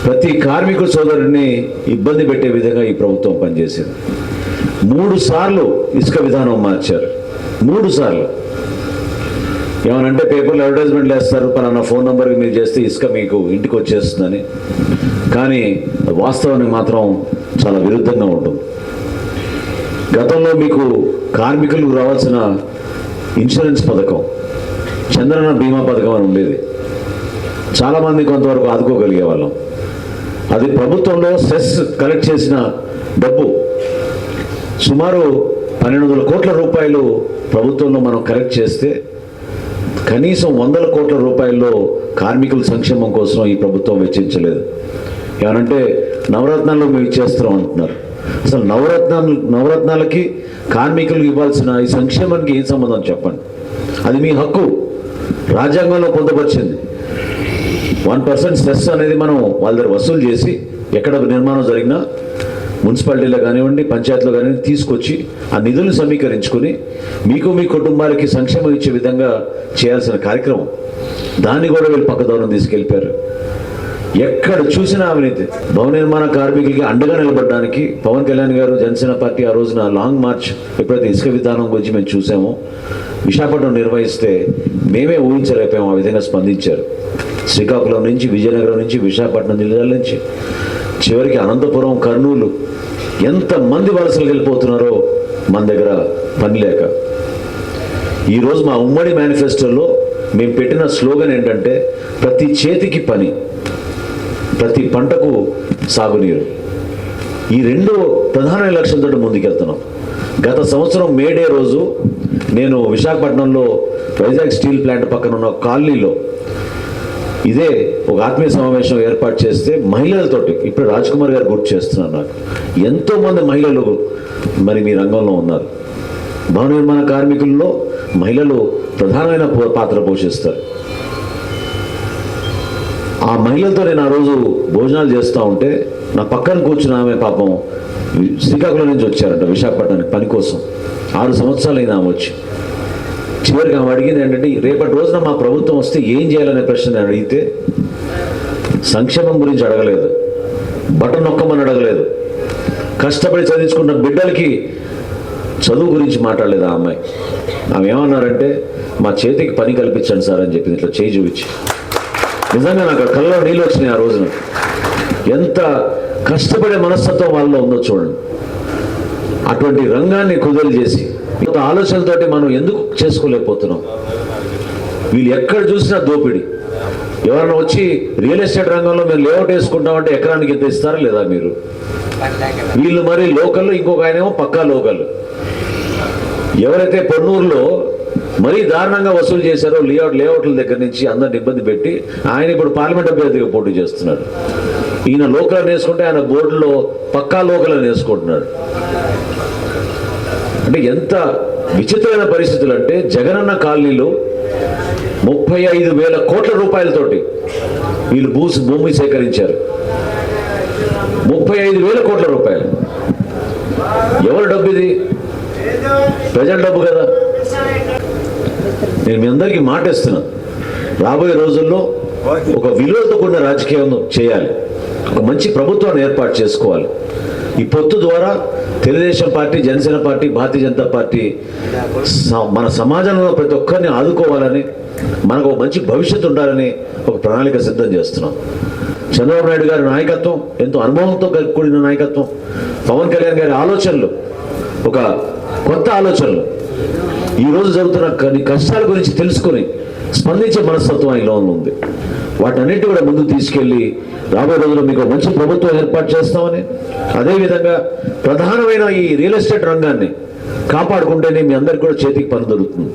ప్రతి కార్మిక సోదరుడిని ఇబ్బంది పెట్టే విధంగా ఈ ప్రభుత్వం పనిచేసింది. 3 సార్లు ఇసుక విధానం మార్చారు. 3 సార్లు. ఏమనంటే పేపర్లో అడ్వర్టైజ్మెంట్లు వేస్తారు, పలానా ఫోన్ నెంబర్కి మీరు చేస్తే ఇసుక మీకు ఇంటికి వచ్చేస్తుందని. కానీ వాస్తవానికి మాత్రం చాలా విరుద్ధంగా ఉంటుంది. గతంలో మీకు కార్మికులకు రావాల్సిన ఇన్సూరెన్స్ పథకం, చంద్రన్న బీమా పథకం అని ఉండేది. చాలామంది కొంతవరకు ఆదుకోగలిగే వాళ్ళం. అది ప్రభుత్వంలో సెస్ కలెక్ట్ చేసిన డబ్బు సుమారు 1200 కోట్ల రూపాయలు ప్రభుత్వంలో మనం కలెక్ట్ చేస్తే కనీసం 100 కోట్ల రూపాయల్లో కార్మికుల సంక్షేమం కోసం ఈ ప్రభుత్వం వెచ్చించలేదు. ఏమనంటే నవరత్నాల్లో మేము ఇచ్చేస్తున్నాం అంటున్నారు. అసలు నవరత్నాలకి కార్మికులకు ఇవ్వాల్సిన ఈ సంక్షేమానికి ఏం సంబంధం చెప్పండి. అది మీ హక్కు, రాజ్యాంగంలో పొందపరిచింది. 1% సెస్ అనేది మనం వాళ్ళ దగ్గర వసూలు చేసి ఎక్కడ నిర్మాణం జరిగినా మున్సిపాలిటీలో కానివ్వండి, పంచాయతీలో కానివ్వండి తీసుకొచ్చి ఆ నిధులు సమీకరించుకొని మీకు మీ కుటుంబాలకి సంక్షేమం ఇచ్చే విధంగా చేయాల్సిన కార్యక్రమం. దాన్ని కూడా వీళ్ళు పక్కదూరం తీసుకెళ్ళిపోయారు. ఎక్కడ చూసినా అవినీతి. భవన నిర్మాణ కార్మికులకి అండగా నిలబడడానికి పవన్ కళ్యాణ్ గారు, జనసేన పార్టీ ఆ రోజున లాంగ్ మార్చ్ ఎప్పుడైతే ఇసుక విధానం గురించి మేము చూసామో, విశాఖపట్నం నిర్వహిస్తే మేమే ఊహించలేకపోయాము. ఆ విధంగా స్పందించారు. శ్రీకాకుళం నుంచి, విజయనగరం నుంచి, విశాఖపట్నం జిల్లాల నుంచి చివరికి అనంతపురం, కర్నూలు ఎంతమంది వలసలు వెళ్ళిపోతున్నారో మన దగ్గర పని లేక. ఈరోజు మా ఉమ్మడి మేనిఫెస్టోలో మేము పెట్టిన స్లోగన్ ఏంటంటే ప్రతి చేతికి పని, ప్రతి పంటకు సాగునీరు. ఈ 2 ప్రధాన లక్ష్యంతో ముందుకెళ్తున్నాం. గత సంవత్సరం మే డే రోజు నేను విశాఖపట్నంలో వైజాగ్ స్టీల్ ప్లాంట్ పక్కన ఉన్న కాలనీలో ఇదే ఒక ఆత్మీయ సమావేశం ఏర్పాటు చేస్తే మహిళలతోటి, ఇప్పుడు రాజ్ కుమార్ గారు గుర్తు చేస్తున్నారు నాకు, ఎంతోమంది మహిళలు మరి మీ రంగంలో ఉన్నారు. భవన నిర్మాణ కార్మికుల్లో మహిళలు ప్రధానమైన పాత్ర పోషిస్తారు. ఆ మహిళలతో నేను ఆ రోజు భోజనాలు చేస్తూ ఉంటే నా పక్కన కూర్చున్న ఆమె పాపం శ్రీకాకుళం నుంచి వచ్చారంట విశాఖపట్నానికి పని కోసం. 6 సంవత్సరాలు అయినా ఆమె వచ్చి. చివరికి ఆమె అడిగింది ఏంటంటే రేపటి రోజున మా ప్రభుత్వం వస్తే ఏం చేయాలనే ప్రశ్న నేను అడిగితే సంక్షేమం గురించి అడగలేదు, బటన్ నొక్కమని అడగలేదు, కష్టపడి చదివించుకున్న బిడ్డలకి చదువు గురించి మాట్లాడలేదు ఆ అమ్మాయి. ఆమె ఏమన్నారంటే మా చేతికి పని కల్పించండి సార్ అని చెప్పింది, ఇట్లా చేయి చూపించి. నిజంగా నాకు కళ్ళలో నీళ్ళు వచ్చినాయి ఆ రోజున. ఎంత కష్టపడే మనస్తత్వం వాళ్ళలో ఉందో చూడండి. అటువంటి రంగాన్ని కుదలు చేసి ఆలోచనలతోటి మనం ఎందుకు చేసుకోలేకపోతున్నాం? వీళ్ళు ఎక్కడ చూసినా దోపిడీ. ఎవరైనా వచ్చి రియల్ ఎస్టేట్ రంగంలో మేము లేఅవుట్ వేసుకుంటామంటే ఎకరానికి ఎంత ఇస్తారా లేదా మీరు? వీళ్ళు మరి లోకల్, ఇంకొక ఆయనేమో పక్కా లోకల్. ఎవరైతే పొన్నూరులో మరీ దారుణంగా వసూలు చేశారో లేఅవుట్ల దగ్గర నుంచి అందరిని ఇబ్బంది పెట్టి ఆయన ఇప్పుడు పార్లమెంట్ అభ్యర్థిగా పోటీ చేస్తున్నాడు. ఈయన లోకల్ అని వేసుకుంటే ఆయన బోర్డులో పక్కా లోకల్ అని వేసుకుంటున్నాడు. అంటే ఎంత విచిత్రమైన పరిస్థితులు అంటే జగనన్న కాలనీలో 35,000 కోట్ల రూపాయలతోటి వీళ్ళు భూమి సేకరించారు. 35,000 కోట్ల రూపాయలు. ఎవరి డబ్బు ఇది? ప్రజల డబ్బు కదా. నేను మీ అందరికీ మాట ఇస్తున్నా, రాబోయే రోజుల్లో ఒక విలువలతో కూడిన రాజకీయం చేయాలి. ఒక మంచి ప్రభుత్వాన్ని ఏర్పాటు చేసుకోవాలి. ఈ పొత్తు ద్వారా Telugu Desam party, Janasena party, Bharatiya Janata party మన సమాజంలో ప్రతి ఒక్కరిని ఆదుకోవాలని, మనకు ఒక మంచి భవిష్యత్తు ఉండాలని ఒక ప్రణాళిక సిద్ధం చేస్తున్నాం. చంద్రబాబు నాయుడు గారి నాయకత్వం, ఎంతో అనుభవంతో కూడిన నాయకత్వం, పవన్ కళ్యాణ్ గారి ఆలోచనలు, ఒక కొత్త ఆలోచనలు, ఈరోజు జరుగుతున్న కష్టాల గురించి తెలుసుకొని స్పందించే మనస్తత్వం ఆయనలో ఉంది. వాటన్నిటి కూడా ముందుకు తీసుకెళ్లి రాబోయే రోజుల్లో మీకు మంచి ప్రభుత్వం ఏర్పాటు చేస్తామని, అదేవిధంగా ప్రధానమైన ఈ రియల్ ఎస్టేట్ రంగాన్ని కాపాడుకుంటేనే మీ అందరికీ కూడా చేతికి పని దొరుకుతుంది.